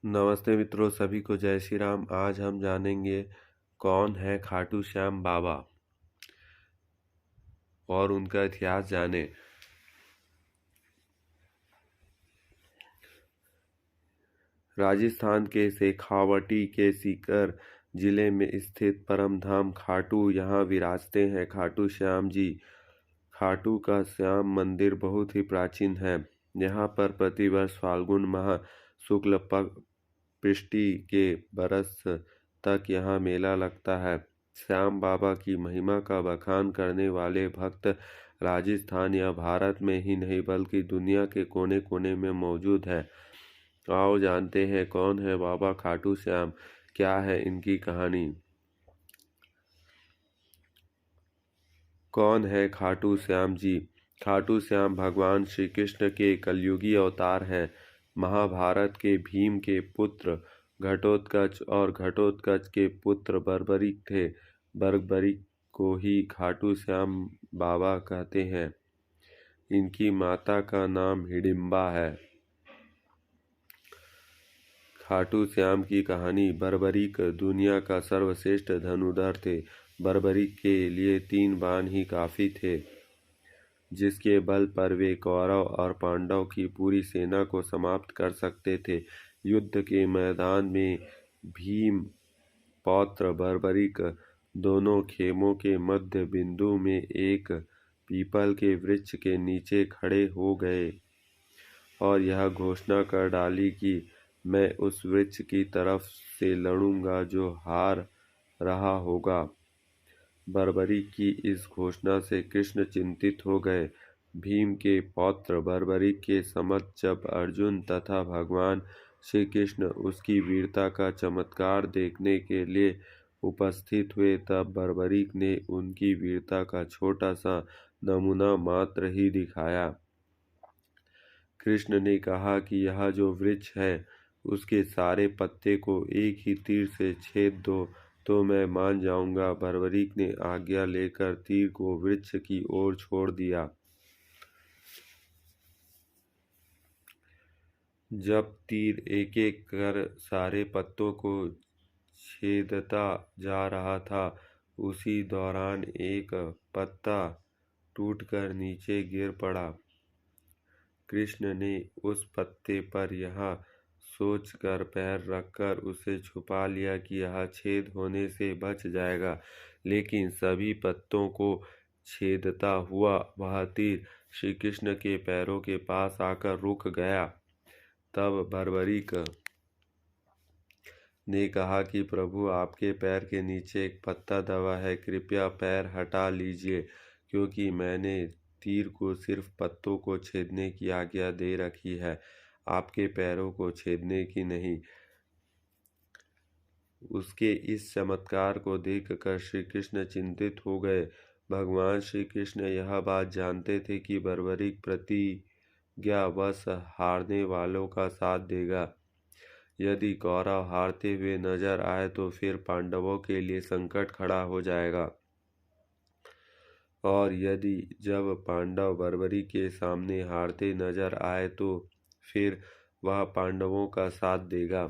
नमस्ते मित्रों, सभी को जय श्री राम। आज हम जानेंगे कौन है खाटू श्याम बाबा और उनका इतिहास जाने। राजस्थान के शेखावटी के सीकर जिले में स्थित परम धाम खाटू यहाँ विराजते हैं खाटू श्याम जी। खाटू का श्याम मंदिर बहुत ही प्राचीन है। यहाँ पर प्रतिवर्ष फाल्गुन माह शुक्ल पृष्टि के बरस तक यहाँ मेला लगता है। श्याम बाबा की महिमा का बखान करने वाले भक्त राजस्थान या भारत में ही नहीं बल्कि दुनिया के कोने कोने में मौजूद है। आओ जानते हैं कौन है बाबा खाटू श्याम, क्या है इनकी कहानी। कौन है खाटू श्याम जी? खाटू श्याम भगवान श्री कृष्ण के कलयुगी अवतार हैं। महाभारत के भीम के पुत्र घटोत्कच और घटोत्कच के पुत्र बर्बरिक थे। बर्बरिक को ही खाटू श्याम बाबा कहते हैं। इनकी माता का नाम हिडिंबा है। खाटू श्याम की कहानी। बर्बरिक दुनिया का सर्वश्रेष्ठ धनुर्धर थे। बर्बरिक के लिए 3 बाण ही काफी थे, जिसके बल पर वे कौरव और पांडव की पूरी सेना को समाप्त कर सकते थे। युद्ध के मैदान में भीम पौत्र बर्बरिक दोनों खेमों के मध्य बिंदु में एक पीपल के वृक्ष के नीचे खड़े हो गए और यह घोषणा कर डाली कि मैं उस वृक्ष की तरफ से लड़ूंगा जो हार रहा होगा। बर्बरिक की इस घोषणा से कृष्ण चिंतित हो गए। भीम के पौत्र बर्बरिक के समक्ष जब अर्जुन तथा भगवान श्री कृष्ण उसकी वीरता का चमत्कार देखने के लिए उपस्थित हुए, तब बर्बरिक ने उनकी वीरता का छोटा सा नमूना मात्र ही दिखाया। कृष्ण ने कहा कि यह जो वृक्ष है उसके सारे पत्ते को एक ही तीर से छेद दो तो मैं मान जाऊंगा। बर्बरिक ने आज्ञा लेकर तीर को वृक्ष की ओर छोड़ दिया। जब तीर एक एक कर सारे पत्तों को छेदता जा रहा था, उसी दौरान एक पत्ता टूटकर नीचे गिर पड़ा। कृष्ण ने उस पत्ते पर यह सोचकर पैर रखकर उसे छुपा लिया कि यह छेद होने से बच जाएगा, लेकिन सभी पत्तों को छेदता हुआ वह तीर श्री कृष्ण के पैरों के पास आकर रुक गया। तब बर्बरिक ने कहा कि प्रभु, आपके पैर के नीचे एक पत्ता दबा है, कृपया पैर हटा लीजिए, क्योंकि मैंने तीर को सिर्फ पत्तों को छेदने की आज्ञा दे रखी है, आपके पैरों को छेदने की नहीं। उसके इस चमत्कार को देखकर श्री कृष्ण चिंतित हो गए। भगवान श्री कृष्ण यह बात जानते थे कि बर्बरिक प्रतिज्ञावश हारने वालों का साथ देगा। यदि कौरव हारते हुए नजर आए तो फिर पांडवों के लिए संकट खड़ा हो जाएगा, और यदि जब पांडव बर्बरिक के सामने हारते नजर आए तो फिर वह पांडवों का साथ देगा।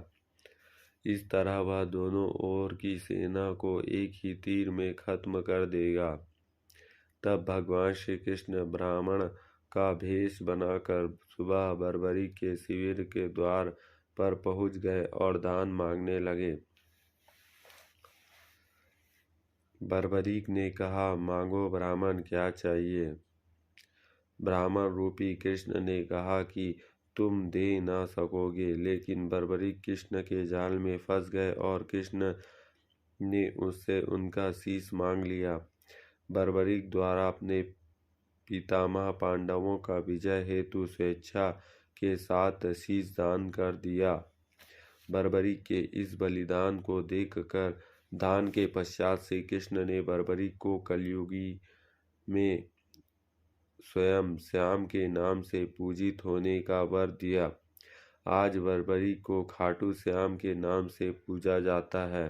इस तरह वह दोनों ओर की सेना को एक ही तीर में खत्म कर देगा। तब भगवान श्री कृष्ण ब्राह्मण का भेष बनाकर सुबह बर्बरिक के शिविर के द्वार पर पहुंच गए और दान मांगने लगे। बर्बरिक ने कहा, मांगो ब्राह्मण, क्या चाहिए? ब्राह्मण रूपी कृष्ण ने कहा कि तुम दे ना सकोगे, लेकिन बर्बरिक कृष्ण के जाल में फंस गए और कृष्ण ने उससे उनका शीश मांग लिया। बर्बरिक द्वारा अपने पितामह पांडवों का विजय हेतु स्वेच्छा के साथ शीश दान कर दिया। बर्बरिक के इस बलिदान को देखकर दान के पश्चात श्री कृष्ण ने बर्बरिक को कलयुगी में स्वयं श्याम के नाम से पूजित होने का वर दिया। आज बर्बरिक को खाटू श्याम के नाम से पूजा जाता है।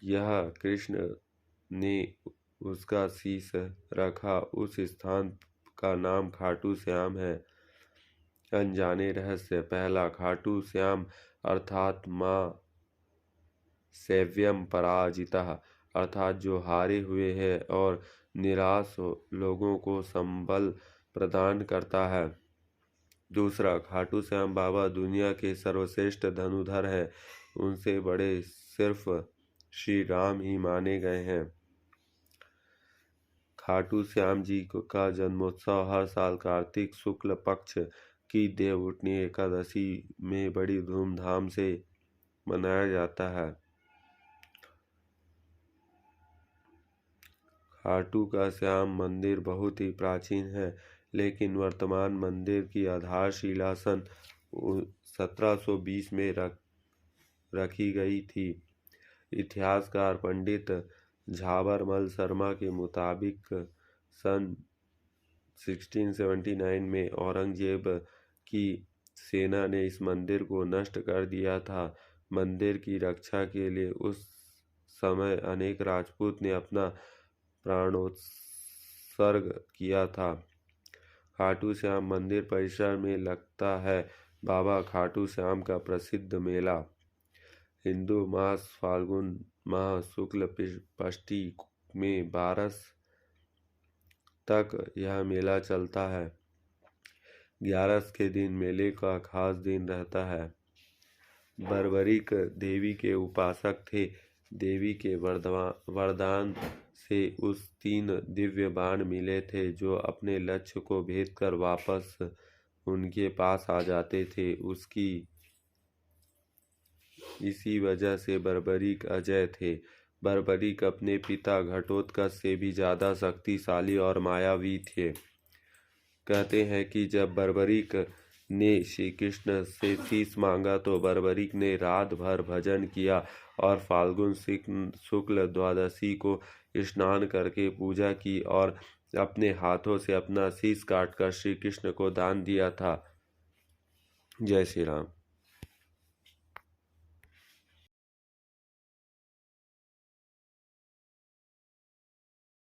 यह कृष्ण ने उसका शीश रखा उस स्थान का नाम खाटू श्याम है। अनजाने रहस्य। पहला, खाटू श्याम अर्थात माँ सेव्यम पराजिता अर्थात जो हारे हुए हैं और निराश लोगों को संबल प्रदान करता है। दूसरा, खाटू श्याम बाबा दुनिया के सर्वश्रेष्ठ धनुधर हैं। उनसे बड़े सिर्फ श्री राम ही माने गए हैं। खाटू श्याम जी का जन्मोत्सव हर साल कार्तिक शुक्ल पक्ष की देवउठनी एकादशी में बड़ी धूमधाम से मनाया जाता है। खाटू का श्याम मंदिर बहुत ही प्राचीन है, लेकिन वर्तमान मंदिर की आधारशिला सन 1720 में रखी गई थी। इतिहासकार पंडित झाबरमल शर्मा के मुताबिक सन 1679 में औरंगजेब की सेना ने इस मंदिर को नष्ट कर दिया था। मंदिर की रक्षा के लिए उस समय अनेक राजपूत ने अपना प्राणोत्सर्ग किया था। खाटू श्याम मंदिर परिसर में लगता है बाबा खाटू श्याम का प्रसिद्ध मेला। हिंदू मास फाल्गुन माह शुक्ल पष्ठी में 12 तक यह मेला चलता है। 11 के दिन मेले का खास दिन रहता है। बर्बरीक देवी के उपासक थे। देवी के वरदान से उस 3 दिव्य बाण मिले थे जो अपने लक्ष्य को भेद कर वापस उनके पास आ जाते थे। इसी वजह से बर्बरीक अजय थे। बर्बरीक अपने पिता घटोत्कच से भी ज़्यादा शक्तिशाली और मायावी थे। कहते हैं कि जब बर्बरीक ने श्री कृष्ण से शीश मांगा तो बर्बरीक ने रात भर भजन किया और फाल्गुन शुक्ल द्वादशी को स्नान करके पूजा की और अपने हाथों से अपना शीश काटकर श्री कृष्ण को दान दिया था। जय श्री राम।